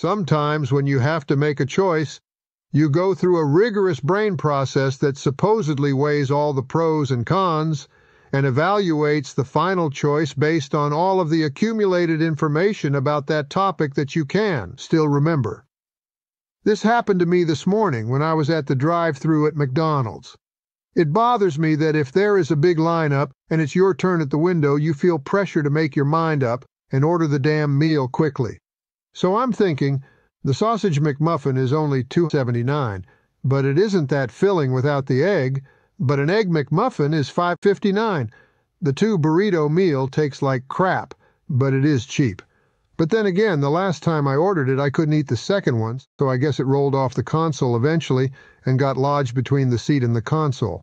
Sometimes when you have to make a choice, you go through a rigorous brain process that supposedly weighs all the pros and cons and evaluates the final choice based on all of the accumulated information about that topic that you can still remember. This happened to me this morning when I was at the drive-thru at McDonald's. It bothers me that if there is a big lineup and it's your turn at the window, you feel pressure to make your mind up and order the damn meal quickly. So I'm thinking, the sausage McMuffin is only $2.79, but it isn't that filling without the egg, but an egg McMuffin is $5.59. The two burrito meal takes like crap, but it is cheap. But then again, the last time I ordered it, I couldn't eat the second one, so I guess it rolled off the console eventually and got lodged between the seat and the console.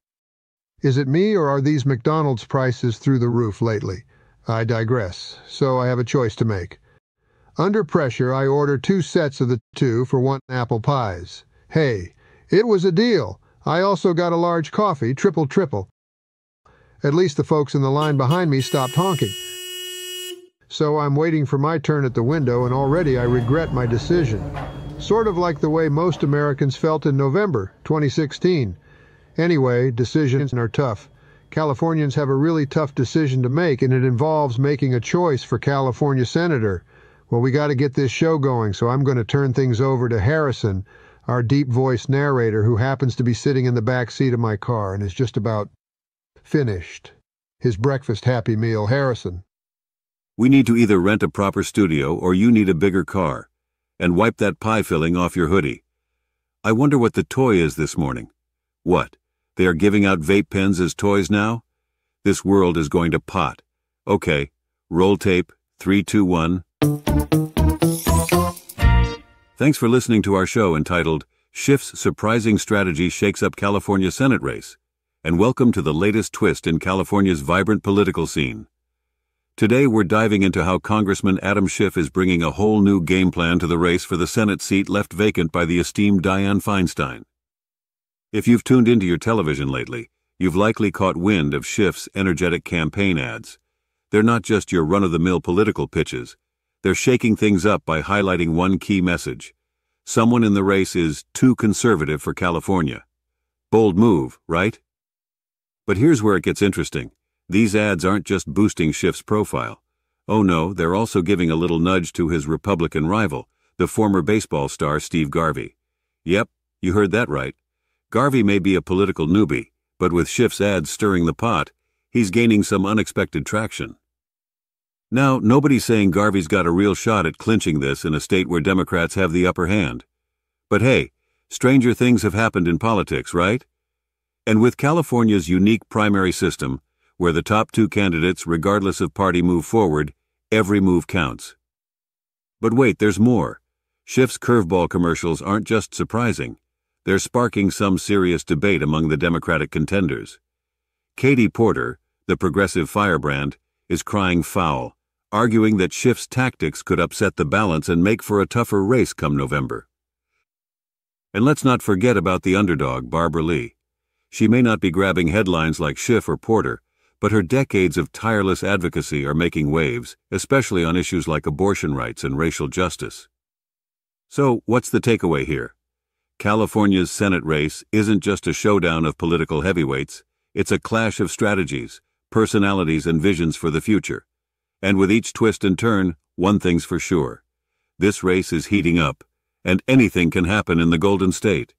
Is it me, or are these McDonald's prices through the roof lately? I digress, so I have a choice to make. Under pressure, I order 2 sets of the 2 for 1 apple pies. Hey, it was a deal. I also got a large coffee, triple. At least the folks in the line behind me stopped honking. So I'm waiting for my turn at the window, and already I regret my decision. Sort of like the way most Americans felt in November 2016. Anyway, decisions are tough. Californians have a really tough decision to make, and it involves making a choice for California Senator. Well, we got to get this show going, so I'm going to turn things over to Harrison, our deep-voiced narrator who happens to be sitting in the back seat of my car and is just about finished his breakfast Happy Meal. Harrison. We need to either rent a proper studio or you need a bigger car. And wipe that pie filling off your hoodie. I wonder what the toy is this morning. What? They are giving out vape pens as toys now? This world is going to pot. Okay, roll tape, 3, 2, 1. Thanks for listening to our show entitled Schiff's Surprising Strategy Shakes Up California Senate Race, and welcome to the latest twist in California's vibrant political scene. Today we're diving into how Congressman Adam Schiff is bringing a whole new game plan to the race for the Senate seat left vacant by the esteemed Dianne Feinstein. If you've tuned into your television lately, you've likely caught wind of Schiff's energetic campaign ads. They're not just your run-of-the-mill political pitches. They're shaking things up by highlighting one key message. Someone in the race is too conservative for California. Bold move, right? But here's where it gets interesting. These ads aren't just boosting Schiff's profile. Oh no, they're also giving a little nudge to his Republican rival, the former baseball star Steve Garvey. Yep, you heard that right. Garvey may be a political newbie, but with Schiff's ads stirring the pot, he's gaining some unexpected traction. Now, nobody's saying Garvey's got a real shot at clinching this in a state where Democrats have the upper hand. But hey, stranger things have happened in politics, right? And with California's unique primary system, where the top 2 candidates, regardless of party, move forward, every move counts. But wait, there's more. Schiff's curveball commercials aren't just surprising. They're sparking some serious debate among the Democratic contenders. Katie Porter, the progressive firebrand, is crying foul, arguing that Schiff's tactics could upset the balance and make for a tougher race come November. And let's not forget about the underdog, Barbara Lee. She may not be grabbing headlines like Schiff or Porter, but her decades of tireless advocacy are making waves, especially on issues like abortion rights and racial justice. So, what's the takeaway here? California's Senate race isn't just a showdown of political heavyweights, it's a clash of strategies, personalities, and visions for the future. And with each twist and turn, one thing's for sure. This race is heating up, and anything can happen in the Golden State.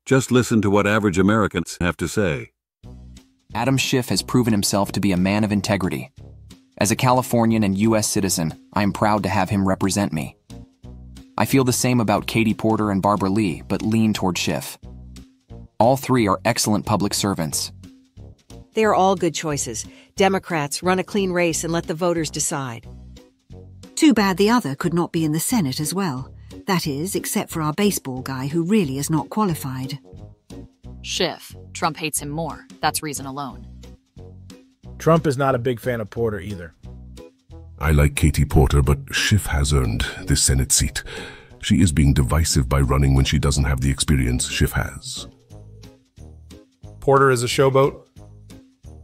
Just listen to what average Americans have to say. Adam Schiff has proven himself to be a man of integrity. As a Californian and U.S. citizen, I am proud to have him represent me. I feel the same about Katie Porter and Barbara Lee, but lean toward Schiff. All 3 are excellent public servants. They are all good choices. Democrats run a clean race and let the voters decide. Too bad the other could not be in the Senate as well. That is, except for our baseball guy who really is not qualified. Schiff. Trump hates him more. That's reason alone. Trump is not a big fan of Porter either. I like Katie Porter, but Schiff has earned this Senate seat. She is being divisive by running when she doesn't have the experience Schiff has. Porter is a showboat.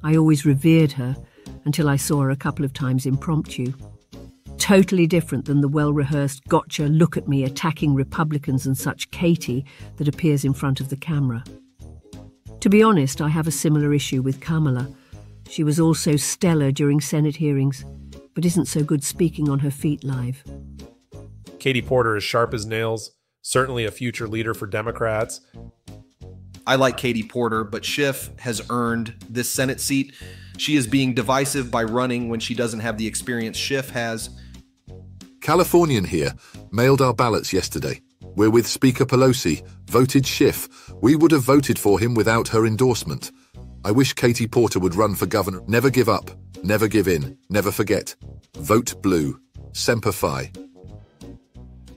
I always revered her until I saw her a couple of times impromptu. Totally different than the well-rehearsed gotcha, look at me attacking Republicans and such Katie that appears in front of the camera. To be honest, I have a similar issue with Kamala. She was also stellar during Senate hearings, but isn't so good speaking on her feet live. Katie Porter is sharp as nails, certainly a future leader for Democrats. I like Katie Porter, but Schiff has earned this Senate seat. She is being divisive by running when she doesn't have the experience Schiff has. Californian here, mailed our ballots yesterday. We're with Speaker Pelosi, voted Schiff. We would have voted for him without her endorsement. I wish Katie Porter would run for governor. Never give up, never give in, never forget. Vote blue. Semper Fi.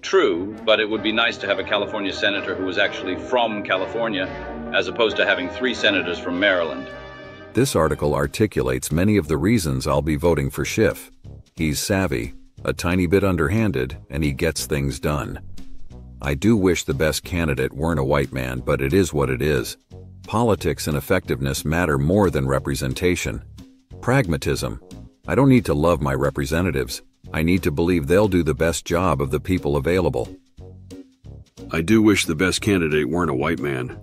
True, but it would be nice to have a California senator who was actually from California, as opposed to having 3 senators from Maryland. This article articulates many of the reasons I'll be voting for Schiff. He's savvy, a tiny bit underhanded, and he gets things done. I do wish the best candidate weren't a white man, but it is what it is. Politics and effectiveness matter more than representation. Pragmatism. I don't need to love my representatives. I need to believe they'll do the best job of the people available. I do wish the best candidate weren't a white man,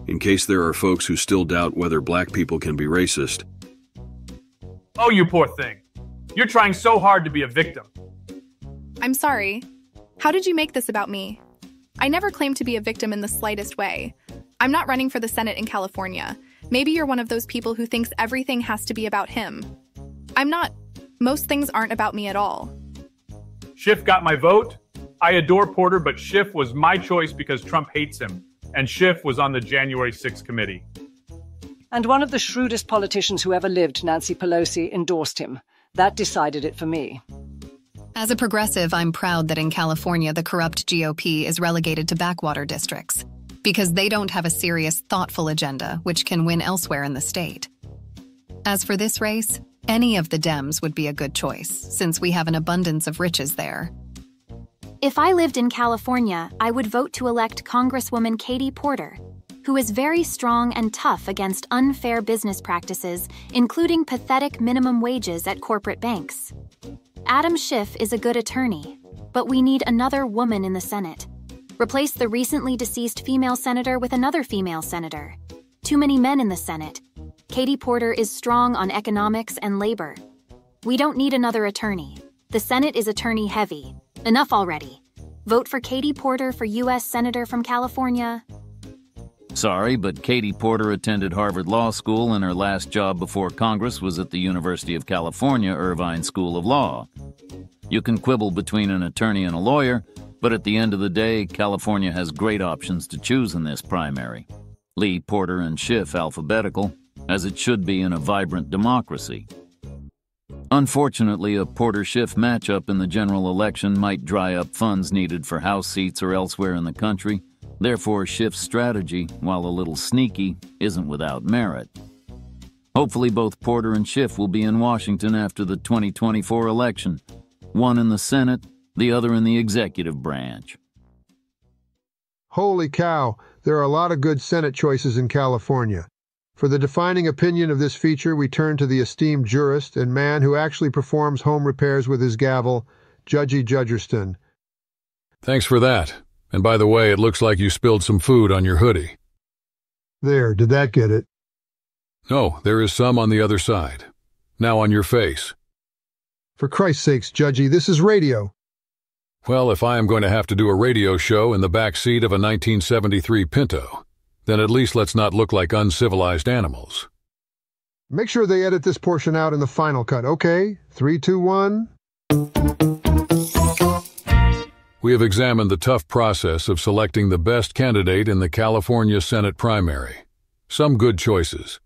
in case there are folks who still doubt whether black people can be racist. Oh, you poor thing. You're trying so hard to be a victim. I'm sorry. How did you make this about me? I never claimed to be a victim in the slightest way. I'm not running for the Senate in California. Maybe you're one of those people who thinks everything has to be about him. I'm not. Most things aren't about me at all. Schiff got my vote. I adore Porter, but Schiff was my choice because Trump hates him, and Schiff was on the January 6th committee. And one of the shrewdest politicians who ever lived, Nancy Pelosi, endorsed him. That decided it for me. As a progressive, I'm proud that in California, the corrupt GOP is relegated to backwater districts, because they don't have a serious, thoughtful agenda which can win elsewhere in the state. As for this race, any of the Dems would be a good choice, since we have an abundance of riches there. If I lived in California, I would vote to elect Congresswoman Katie Porter, who is very strong and tough against unfair business practices, including pathetic minimum wages at corporate banks. Adam Schiff is a good attorney, but we need another woman in the Senate. Replace the recently deceased female senator with another female senator. Too many men in the Senate. Katie Porter is strong on economics and labor. We don't need another attorney. The Senate is attorney-heavy. Enough already. Vote for Katie Porter for U.S. Senator from California. Sorry, but Katie Porter attended Harvard Law School, and her last job before Congress was at the University of California Irvine School of Law. You can quibble between an attorney and a lawyer, but at the end of the day, California has great options to choose in this primary. Lee, Porter, and Schiff alphabetical, as it should be in a vibrant democracy. Unfortunately, a Porter-Schiff matchup in the general election might dry up funds needed for House seats or elsewhere in the country. Therefore, Schiff's strategy, while a little sneaky, isn't without merit. Hopefully both Porter and Schiff will be in Washington after the 2024 election, one in the Senate, the other in the executive branch. Holy cow, there are a lot of good Senate choices in California. For the defining opinion of this feature, we turn to the esteemed jurist and man who actually performs home repairs with his gavel, Judgy Judgerston. Thanks for that. And by the way, it looks like you spilled some food on your hoodie. There, did that get it? No, there is some on the other side. Now on your face. For Christ's sakes, Judgy, this is radio. Well, if I am going to have to do a radio show in the back seat of a 1973 Pinto, then at least let's not look like uncivilized animals. Make sure they edit this portion out in the final cut, okay? 3, 2, 1... We have examined the tough process of selecting the best candidate in the California Senate primary. Some good choices.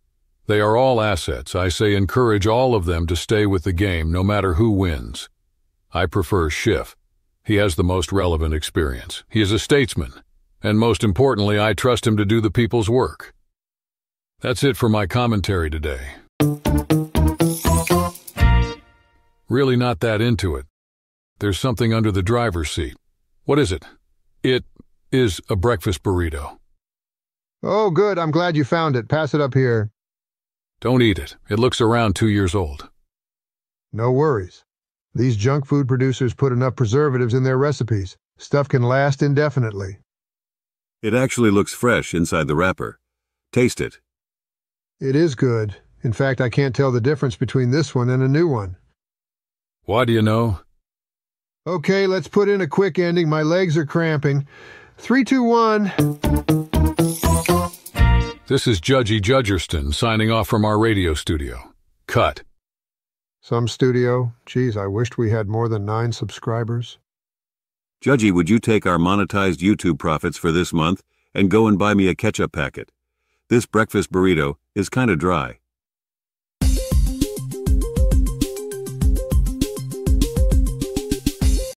They are all assets. I say encourage all of them to stay with the game, no matter who wins. I prefer Schiff. He has the most relevant experience. He is a statesman. And most importantly, I trust him to do the people's work. That's it for my commentary today. Really not that into it. There's something under the driver's seat. What is it? It is a breakfast burrito. Oh, good. I'm glad you found it. Pass it up here. Don't eat it. It looks around 2 years old. No worries. These junk food producers put enough preservatives in their recipes. Stuff can last indefinitely. It actually looks fresh inside the wrapper. Taste it. It is good. In fact, I can't tell the difference between this one and a new one. Why do you know? Okay, let's put in a quick ending. My legs are cramping. 3, 2, 1. This is Judgy Judgerston signing off from our radio studio. Cut. Some studio. Geez, I wished we had more than 9 subscribers. Judgy, would you take our monetized YouTube profits for this month and go and buy me a ketchup packet? This breakfast burrito is kinda dry.